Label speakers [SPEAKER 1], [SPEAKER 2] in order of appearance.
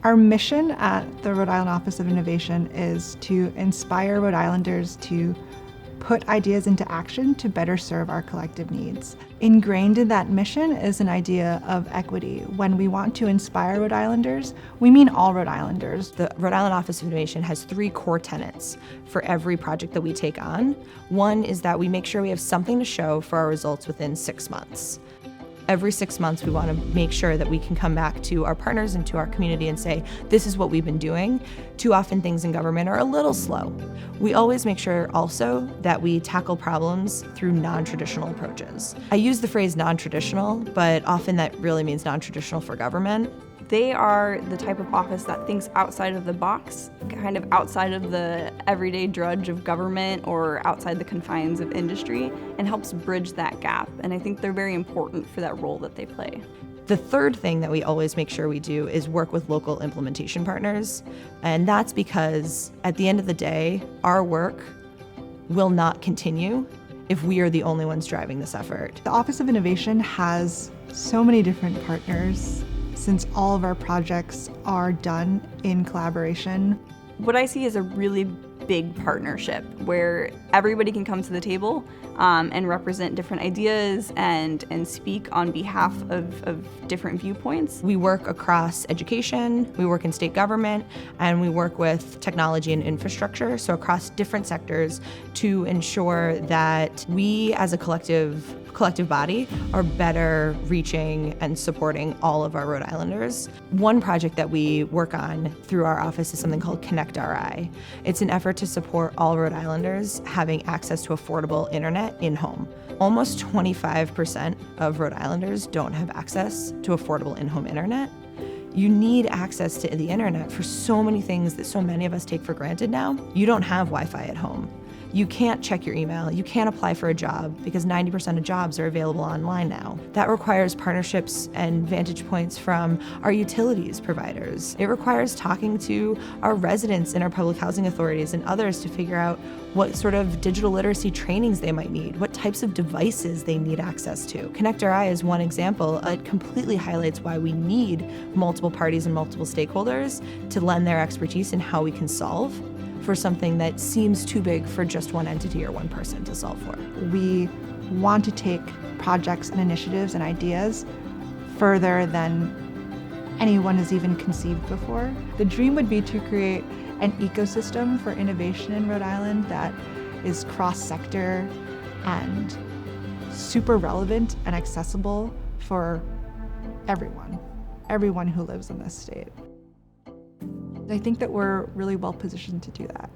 [SPEAKER 1] Our mission at the Rhode Island Office of Innovation is to inspire Rhode Islanders to put ideas into action to better serve our collective needs. Ingrained in that mission is an idea of equity. When we want to inspire Rhode Islanders, we mean all Rhode Islanders.
[SPEAKER 2] The Rhode Island Office of Innovation has 3 core tenets for every project that we take on. One is that we make sure we have something to show for our results within 6 months. Every 6 months, we want to make sure that we can come back to our partners and to our community and say, this is what we've been doing. Too often things in government are a little slow. We always make sure also that we tackle problems through non-traditional approaches. I use the phrase non-traditional, but often that really means non-traditional for government.
[SPEAKER 3] They are the type of office that thinks outside of the box, kind of outside of the everyday drudge of government or outside the confines of industry, and helps bridge that gap. And I think they're very important for that role that they play.
[SPEAKER 2] The third thing that we always make sure we do is work with local implementation partners. And that's because at the end of the day, our work will not continue if we are the only ones driving this effort.
[SPEAKER 1] The Office of Innovation has so many different partners since all of our projects are done in collaboration.
[SPEAKER 3] What I see is a really big partnership where everybody can come to the table and represent different ideas and speak on behalf of different viewpoints.
[SPEAKER 2] We work across education, we work in state government, and we work with technology and infrastructure, so across different sectors to ensure that we as a collective body are better reaching and supporting all of our Rhode Islanders. One project that we work on through our office is something called Connect RI. It's an effort to support all Rhode Islanders having access to affordable internet in-home. Almost 25% of Rhode Islanders don't have access to affordable in-home internet. You need access to the internet for so many things that so many of us take for granted now. You don't have Wi-Fi at home. You can't check your email, you can't apply for a job because 90% of jobs are available online now. That requires partnerships and vantage points from our utilities providers. It requires talking to our residents in our public housing authorities and others to figure out what sort of digital literacy trainings they might need, what types of devices they need access to. Connect RI is one example. It completely highlights why we need multiple parties and multiple stakeholders to lend their expertise in how we can solve for something that seems too big for just one entity or one person to solve for.
[SPEAKER 1] We want to take projects and initiatives and ideas further than anyone has even conceived before. The dream would be to create an ecosystem for innovation in Rhode Island that is cross-sector and super relevant and accessible for everyone who lives in this state. I think that we're really well positioned to do that.